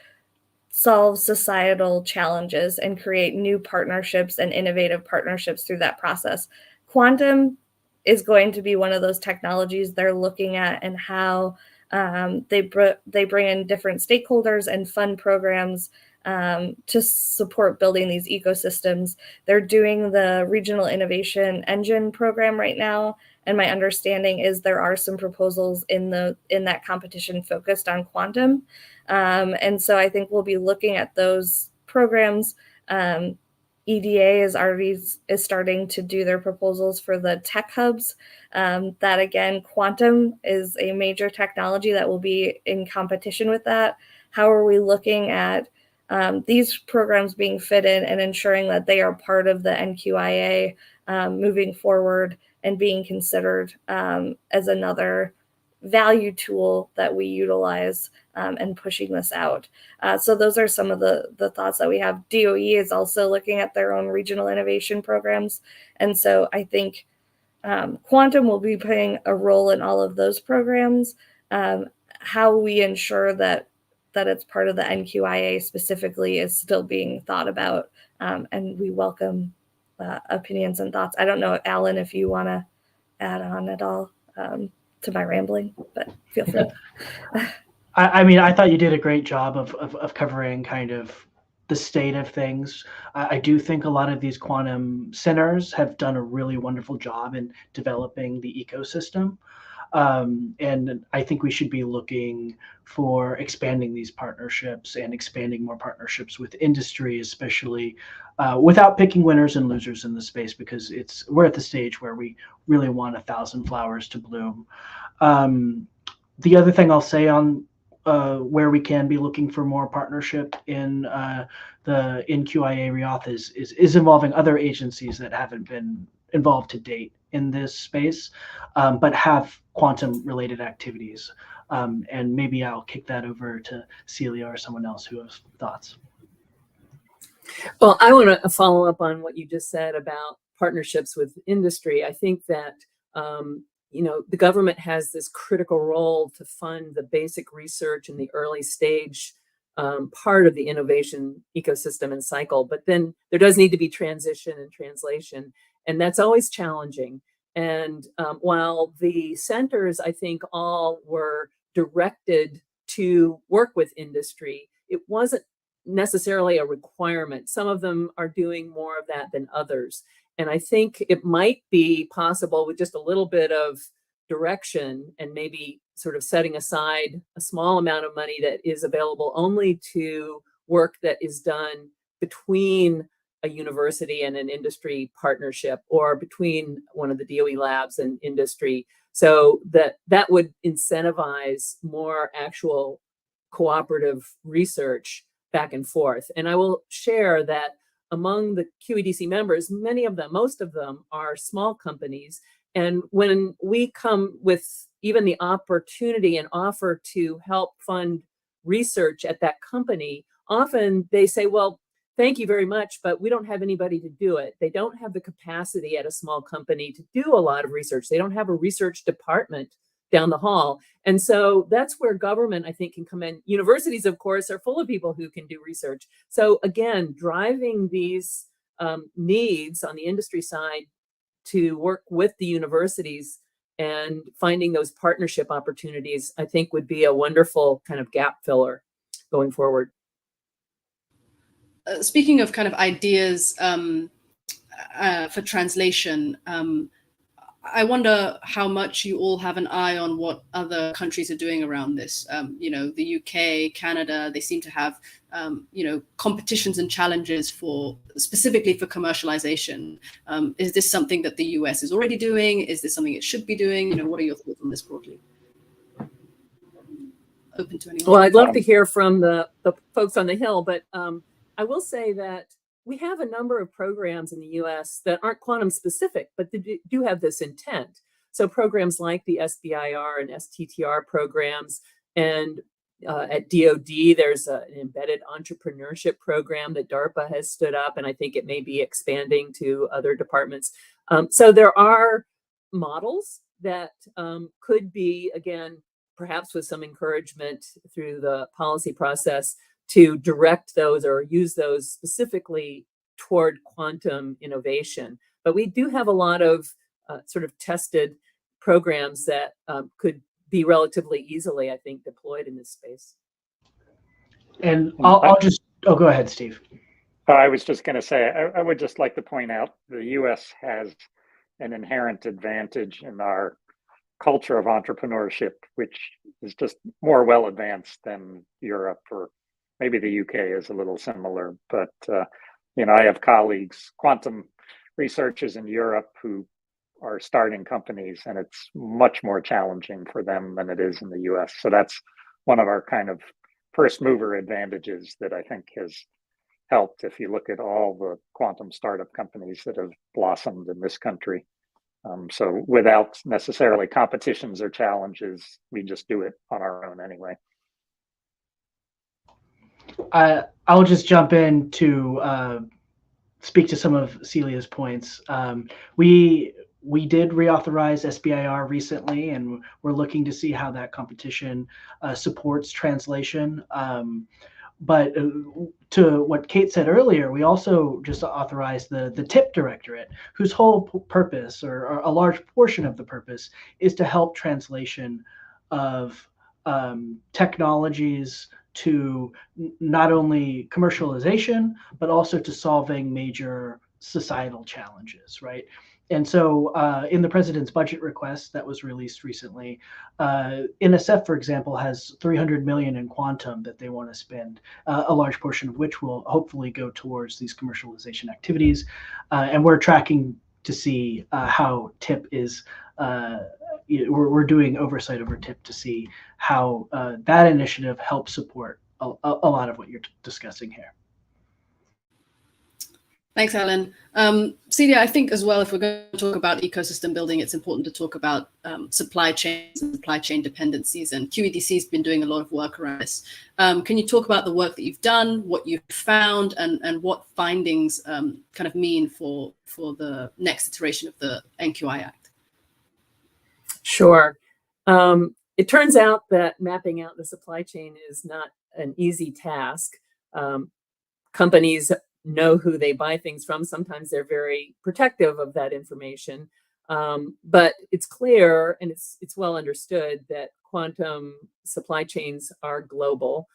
solve societal challenges and create new partnerships and innovative partnerships through that process. Quantum is going to be one of those technologies they're looking at, and how they bring in different stakeholders and fund programs to support building these ecosystems. They're doing the Regional Innovation Engine program right now, and my understanding is there are some proposals in that competition focused on quantum. And so I think we'll be looking at those programs. EDA is starting to do their proposals for the tech hubs. That again, quantum is a major technology that will be in competition with that. How are we looking at these programs being fit in and ensuring that they are part of the NQIA moving forward and being considered as another value tool that we utilize and pushing this out. So those are some of the thoughts that we have. DOE is also looking at their own regional innovation programs. And so I think quantum will be playing a role in all of those programs. How we ensure that it's part of the NQIA specifically is still being thought about. And we welcome opinions and thoughts. I don't know, Alan, if you want to add on at all to my rambling, but feel free.
I mean, I thought you did a great job of covering kind of the state of things. I do think a lot of these quantum centers have done a really wonderful job in developing the ecosystem. And I think we should be looking for expanding these partnerships and expanding more partnerships with industry, especially without picking winners and losers in the space, because we're at the stage where we really want 1,000 flowers to bloom. The other thing I'll say on where we can be looking for more partnership in the NQIA reauth is involving other agencies that haven't been involved to date in this space, but have quantum related activities. And maybe I'll kick that over to Celia or someone else who has thoughts.
Well, I want to follow up on what you just said about partnerships with industry. I think that the government has this critical role to fund the basic research in the early stage part of the innovation ecosystem and cycle, but then there does need to be transition and translation, and that's always challenging. And while the centers, I think, all were directed to work with industry, it wasn't necessarily a requirement. Some of them are doing more of that than others. And I think it might be possible with just a little bit of direction and maybe sort of setting aside a small amount of money that is available only to work that is done between a university and an industry partnership, or between one of the DOE labs and industry, so that would incentivize more actual cooperative research back and forth. And I will share that among the QEDC members, most of them are small companies. And when we come with even the opportunity and offer to help fund research at that company, often they say, well, thank you very much, but we don't have anybody to do it. They don't have the capacity at a small company to do a lot of research. They don't have a research department down the hall. And so that's where government, I think, can come in. Universities, of course, are full of people who can do research. So again, driving these needs on the industry side to work with the universities and finding those partnership opportunities, I think would be a wonderful kind of gap filler going forward.
Speaking of kind of ideas for translation, I wonder how much you all have an eye on what other countries are doing around this. The UK, Canada, they seem to have, competitions and challenges specifically for commercialization. Is this something that the US is already doing? Is this something it should be doing? What are your thoughts on this broadly? Open to anyone.
Well, I'd love to hear from the folks on the Hill, but I will say that we have a number of programs in the US that aren't quantum specific, but they do have this intent. So programs like the SBIR and STTR programs, and at DoD, there's an embedded entrepreneurship program that DARPA has stood up, and I think it may be expanding to other departments. So there are models that could be, again, perhaps with some encouragement through the policy process, to direct those or use those specifically toward quantum innovation. But we do have a lot of sort of tested programs that could be relatively easily, I think, deployed in this space.
And I'll just Oh, go ahead, Steve.
I was just going to say, I would just like to point out the US has an inherent advantage in our culture of entrepreneurship, which is just more well advanced than Europe, or maybe the UK is a little similar. But I have colleagues, quantum researchers in Europe, who are starting companies, and it's much more challenging for them than it is in the US. So that's one of our kind of first mover advantages that I think has helped. If you look at all the quantum startup companies that have blossomed in this country. So without necessarily competitions or challenges, we just do it on our own anyway.
I'll just jump in to speak to some of Celia's points. We did reauthorize SBIR recently, and we're looking to see how that competition supports translation. But to what Kate said earlier, we also just authorized the TIP Directorate, whose whole purpose, or a large portion of the purpose, is to help translation of technologies to not only commercialization, but also to solving major societal challenges, right? And so in the president's budget request that was released recently, NSF, for example, has 300 million in quantum that they want to spend, a large portion of which will hopefully go towards these commercialization activities. And we're tracking to see how TIP is, we're doing oversight over TIP to see how that initiative helps support a lot of what you're discussing here.
Thanks, Alan. Celia, I think as well, if we're going to talk about ecosystem building, it's important to talk about supply chains and supply chain dependencies. And QEDC has been doing a lot of work around this. Can you talk about the work that you've done, what you've found, and what findings kind of mean for the next iteration of the NQI Act?
Sure. It turns out that mapping out the supply chain is not an easy task. Companies know who they buy things from. Sometimes they're very protective of that information. But it's clear and it's well understood that quantum supply chains are global.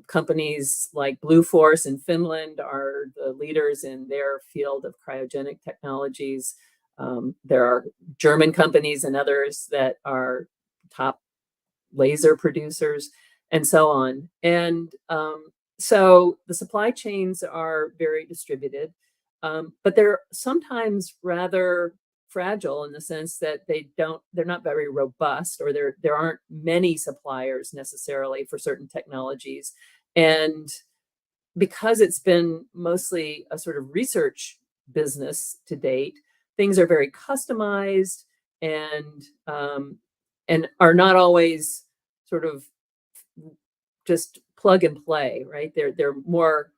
Companies like Blue Force in Finland are the leaders in their field of cryogenic technologies. There are German companies and others that are top laser producers and so on. And so the supply chains are very distributed, but they're sometimes rather fragile in the sense that they're not very robust, or there aren't many suppliers necessarily for certain technologies. And because it's been mostly a sort of research business to date, things are very customized and are not always sort of just plug and play, right? They're more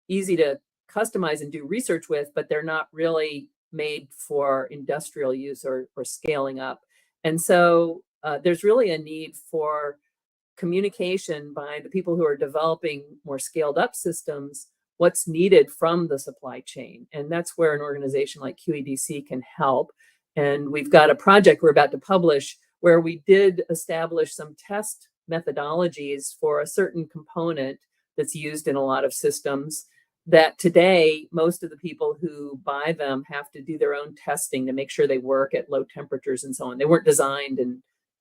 easy to customize and do research with, but they're not really made for industrial use or scaling up. And so there's really a need for communication by the people who are developing more scaled up systems, what's needed from the supply chain. And that's where an organization like QEDC can help. And we've got a project we're about to publish where we did establish some test methodologies for a certain component that's used in a lot of systems that today, most of the people who buy them have to do their own testing to make sure they work at low temperatures and so on. They weren't designed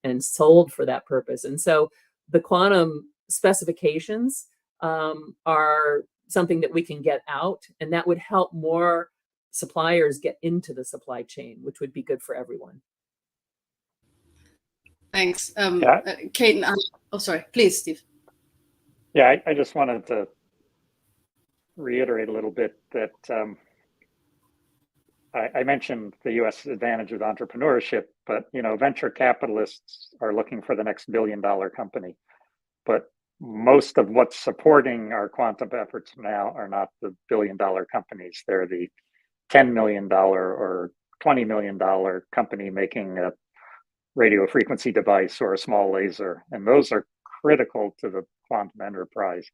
and sold for that purpose. And so the quantum specifications are something that we can get out, and that would help more suppliers get into the supply chain, which would be good for everyone.
Thanks. Kate, oh, sorry, please, Steve.
Yeah, I just wanted to reiterate a little bit that I mentioned the U.S. advantage with entrepreneurship, but venture capitalists are looking for the next billion-dollar company. But most of what's supporting our quantum efforts now are not the billion-dollar companies. They're the $10 million or $20 million company making a radio frequency device or a small laser. And those are critical to the quantum enterprise.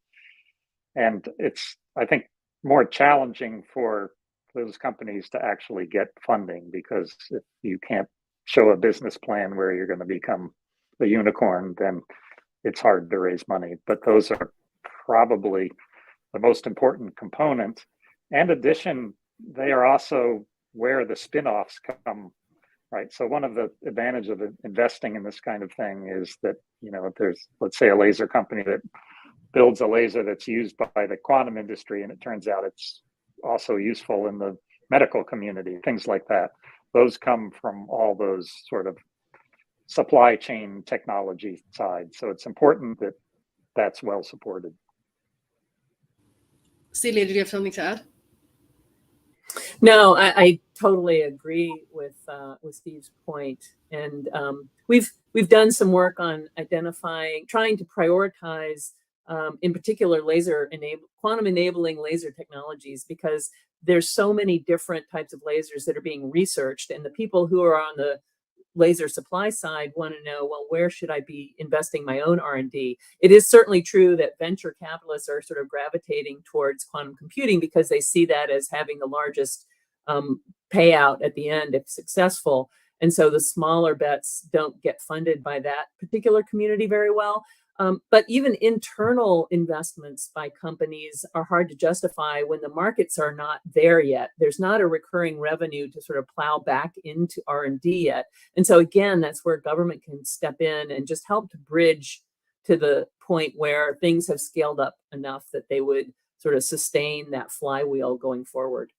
And it's, I think, more challenging for those companies to actually get funding, because if you can't show a business plan where you're going to become a unicorn, then it's hard to raise money. But those are probably the most important component. And addition, they are also where the spin-offs come, right? So one of the advantages of investing in this kind of thing is that, if there's, let's say, a laser company that builds a laser that's used by the quantum industry, and it turns out it's also useful in the medical community, things like that. Those come from all those sort of supply chain technology side. So it's important that that's well supported.
Celia, did you have something to add?
No, I totally agree with Steve's point, and we've done some work on trying to prioritize, in particular, quantum enabling laser technologies, because there's so many different types of lasers that are being researched, and the people who are on the laser supply side want to know, well, where should I be investing my own R&D? It is certainly true that venture capitalists are sort of gravitating towards quantum computing because they see that as having the largest payout at the end if successful. And so the smaller bets don't get funded by that particular community very well. But even internal investments by companies are hard to justify when the markets are not there yet. There's not a recurring revenue to sort of plow back into R&D yet. And so again, that's where government can step in and just help to bridge to the point where things have scaled up enough that they would sort of sustain that flywheel going forward.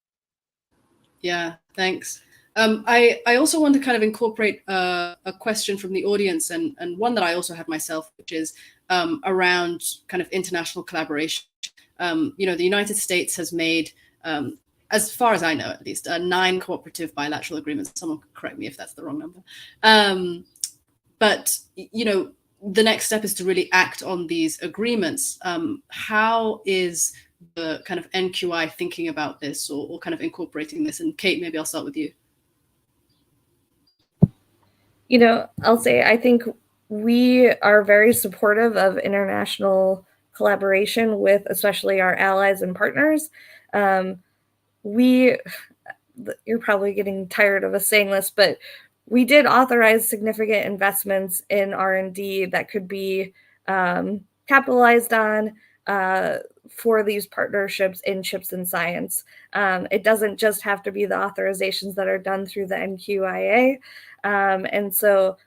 Yeah, thanks. I also want to kind of incorporate a question from the audience, and one that I also had myself, which is around kind of international collaboration. The United States has made, as far as I know at least, 9 cooperative bilateral agreements. Someone could correct me if that's the wrong number. But the next step is to really act on these agreements. How is the kind of NQI thinking about this, or kind of incorporating this? And Kate, maybe I'll start with you.
I'll say I think we are very supportive of international collaboration with especially our allies and partners. You're probably getting tired of us saying this, but we did authorize significant investments in R&D that could be capitalized on for these partnerships in chips and science. It doesn't just have to be the authorizations that are done through the NQIA. And so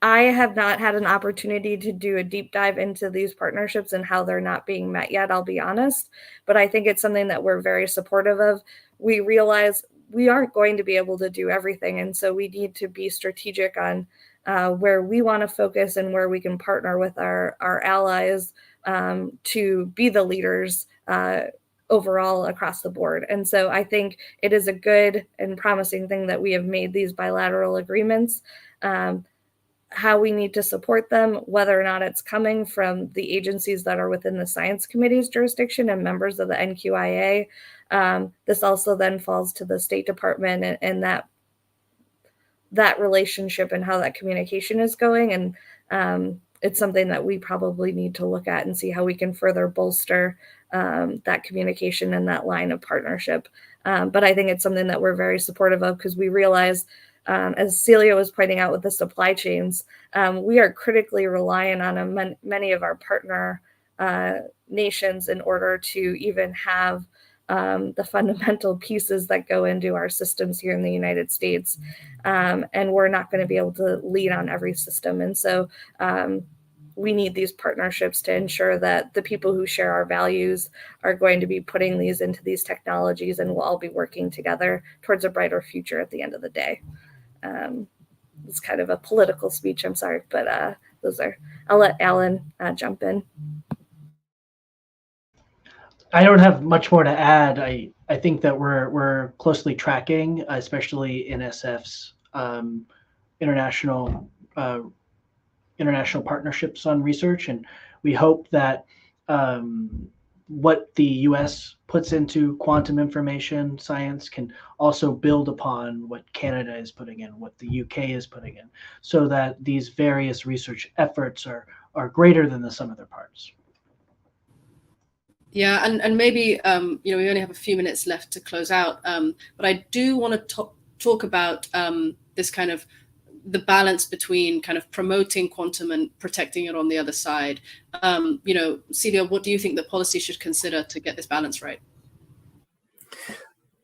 I have not had an opportunity to do a deep dive into these partnerships and how they're not being met yet, I'll be honest. But I think it's something that we're very supportive of. We realize we aren't going to be able to do everything. And so we need to be strategic on where we want to focus and where we can partner with our allies to be the leaders overall across the board. And so I think it is a good and promising thing that we have made these bilateral agreements. How we need to support them, whether or not it's coming from the agencies that are within the Science Committee's jurisdiction and members of the NQIA. This also then falls to the State Department and that relationship and how that communication is going. And it's something that we probably need to look at and see how we can further bolster that communication and that line of partnership. But I think it's something that we're very supportive of because we realize, as Celia was pointing out with the supply chains, we are critically reliant on many of our partner nations in order to even have the fundamental pieces that go into our systems here in the United States. And we're not going to be able to lead on every system. And so we need these partnerships to ensure that the people who share our values are going to be putting these into these technologies, and we'll all be working together towards a brighter future at the end of the day. It's kind of a political speech, I'm sorry, but I'll let Alan jump in.
I don't have much more to add. I think that we're closely tracking, especially NSF's international partnerships on research, and we hope that what the U.S. puts into quantum information science can also build upon what Canada is putting in, what the UK is putting in, so that these various research efforts are greater than the sum of their parts.
Yeah, and maybe we only have a few minutes left to close out, but I do want to talk about this kind of the balance between kind of promoting quantum and protecting it on the other side. Celia, what do you think that policy should consider to get this balance right?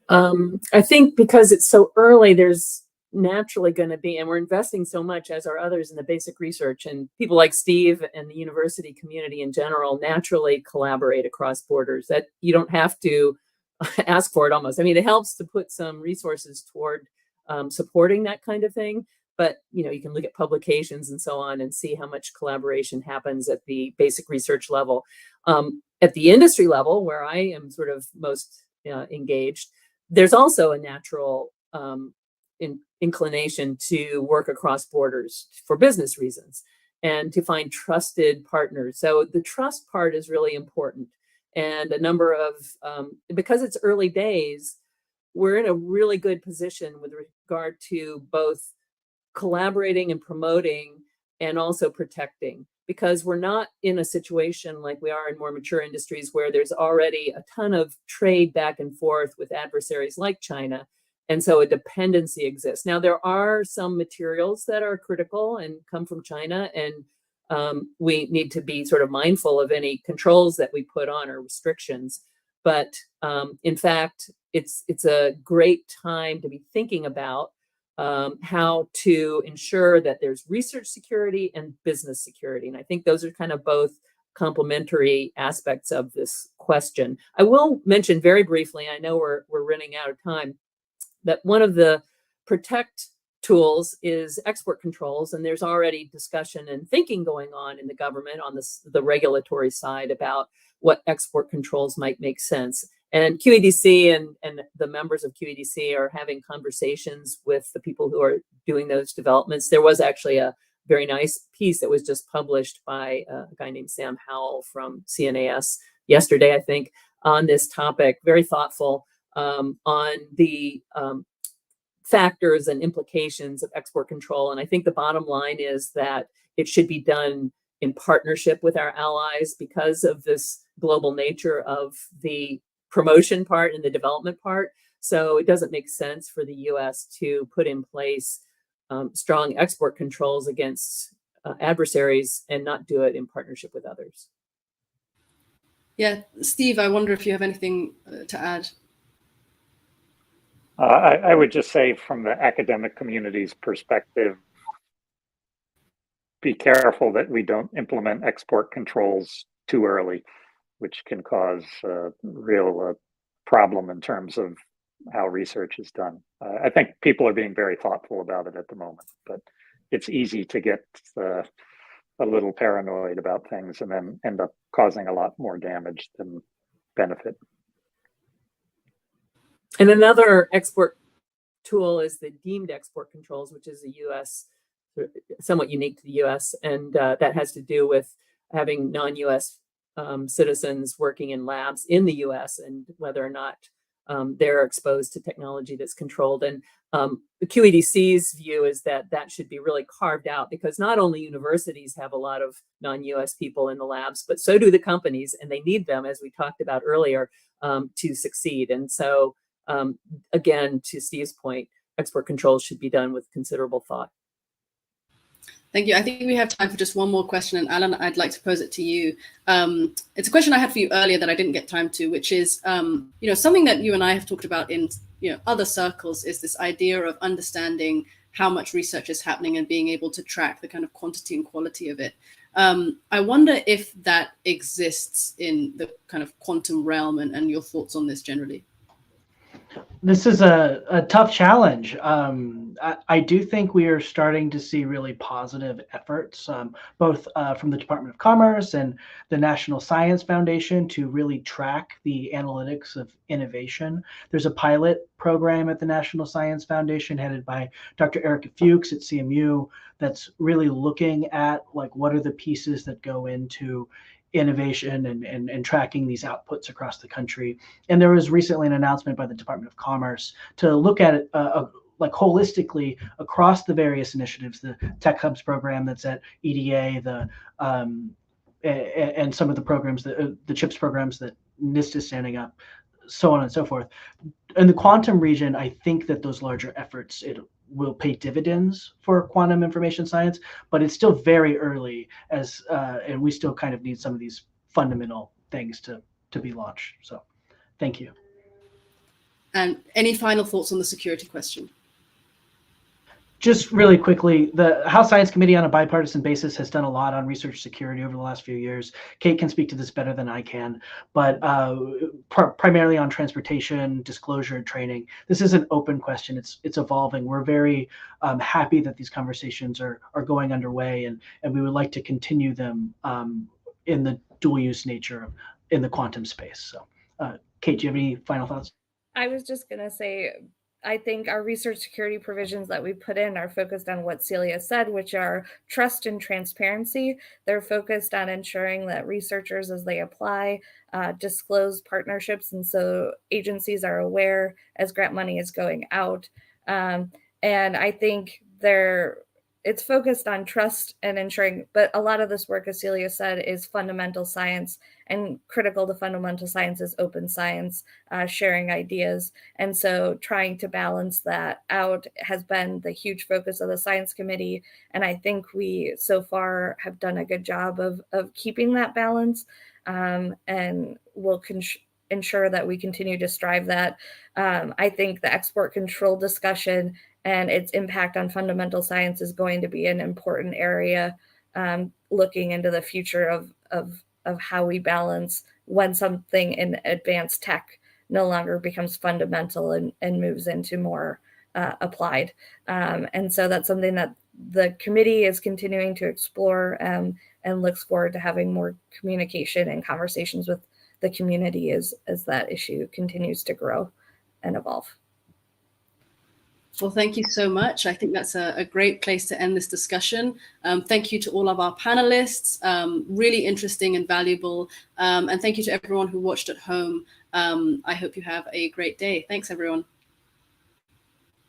I think because it's so early, there's naturally going to be, and we're investing so much, as are others, in the basic research, and people like Steve and the university community in general naturally collaborate across borders. That you don't have to ask for it almost. I mean, it helps to put some resources toward supporting that kind of thing, but you can look at publications and so on and see how much collaboration happens at the basic research level. At the industry level, where I am sort of most engaged, there's also a natural inclination to work across borders for business reasons and to find trusted partners. So the trust part is really important. And a number of, because it's early days, we're in a really good position with regard to both collaborating and promoting and also protecting, because we're not in a situation like we are in more mature industries where there's already a ton of trade back and forth with adversaries like China. And so a dependency exists. Now, there are some materials that are critical and come from China, and we need to be sort of mindful of any controls that we put on or restrictions. But in fact, it's a great time to be thinking about how to ensure that there's research security and business security. And I think those are kind of both complementary aspects of this question. I will mention very briefly, I know we're running out of time, that one of the protect tools is export controls, and there's already discussion and thinking going on in the government on the regulatory side about what export controls might make sense. And QEDC and the members of QEDC are having conversations with the people who are doing those developments. There was actually a very nice piece that was just published by a guy named Sam Howell from CNAS yesterday, I think, on this topic, very thoughtful, on the factors and implications of export control. And I think the bottom line is that it should be done in partnership with our allies because of this global nature of the promotion part and the development part. So it doesn't make sense for the US to put in place strong export controls against adversaries and not do it in partnership with others.
Yeah, Steve, I wonder if you have anything to add.
I would just say, from the academic community's perspective, be careful that we don't implement export controls too early, which can cause a real problem in terms of how research is done. I think people are being very thoughtful about it at the moment, but it's easy to get a little paranoid about things and then end up causing a lot more damage than benefit.
And another export tool is the deemed export controls, which is a US, somewhat unique to the US, and that has to do with having non-US citizens working in labs in the US and whether or not they're exposed to technology that's controlled. And the QEDC's view is that that should be really carved out, because not only universities have a lot of non-US people in the labs, but so do the companies, and they need them, as we talked about earlier, to succeed. And so again, to Steve's point, export controls should be done with considerable thought.
Thank you. I think we have time for just one more question. And Alan, I'd like to pose it to you. It's a question I had for you earlier that I didn't get time to, which is, something that you and I have talked about in other circles, is this idea of understanding how much research is happening and being able to track the kind of quantity and quality of it. I wonder if that exists in the kind of quantum realm, and your thoughts on this generally.
This is a tough challenge. I do think we are starting to see really positive efforts, both from the Department of Commerce and the National Science Foundation, to really track the analytics of innovation. There's a pilot program at the National Science Foundation headed by Dr. Erica Fuchs at CMU that's really looking at, like, what are the pieces that go into innovation and tracking these outputs across the country. And there was recently an announcement by the Department of Commerce to look at it like holistically across the various initiatives, the Tech Hubs program that's at EDA, and some of the programs, the CHIPS programs that NIST is standing up, so on and so forth. In the quantum region, I think that those larger efforts, will pay dividends for quantum information science, but it's still very early and we still kind of need some of these fundamental things to be launched. So thank you.
And any final thoughts on the security question?
Just really quickly, the House Science Committee on a bipartisan basis has done a lot on research security over the last few years. Kate can speak to this better than I can, but primarily on transportation, disclosure, and training. This is an open question. It's evolving. We're very happy that these conversations are going underway, and we would like to continue them in the dual use nature in the quantum space. So, Kate, do you have any final thoughts?
I was just going to say, I think our research security provisions that we put in are focused on what Celia said, which are trust and transparency. They're focused on ensuring that researchers, as they apply, disclose partnerships. And so agencies are aware as grant money is going out. And I think it's focused on trust and ensuring, but a lot of this work, as Celia said, is fundamental science, and critical to fundamental science is open science, sharing ideas. And so trying to balance that out has been the huge focus of the Science Committee. And I think we so far have done a good job of keeping that balance, and will ensure that we continue to strive that. I think the export control discussion and its impact on fundamental science is going to be an important area, looking into the future of how we balance when something in advanced tech no longer becomes fundamental and moves into more applied. And so that's something that the committee is continuing to explore, and looks forward to having more communication and conversations with the community as that issue continues to grow and evolve.
Well, thank you so much. I think that's a great place to end this discussion. Thank you to all of our panelists, really interesting and valuable. And thank you to everyone who watched at home. I hope you have a great day. Thanks, everyone.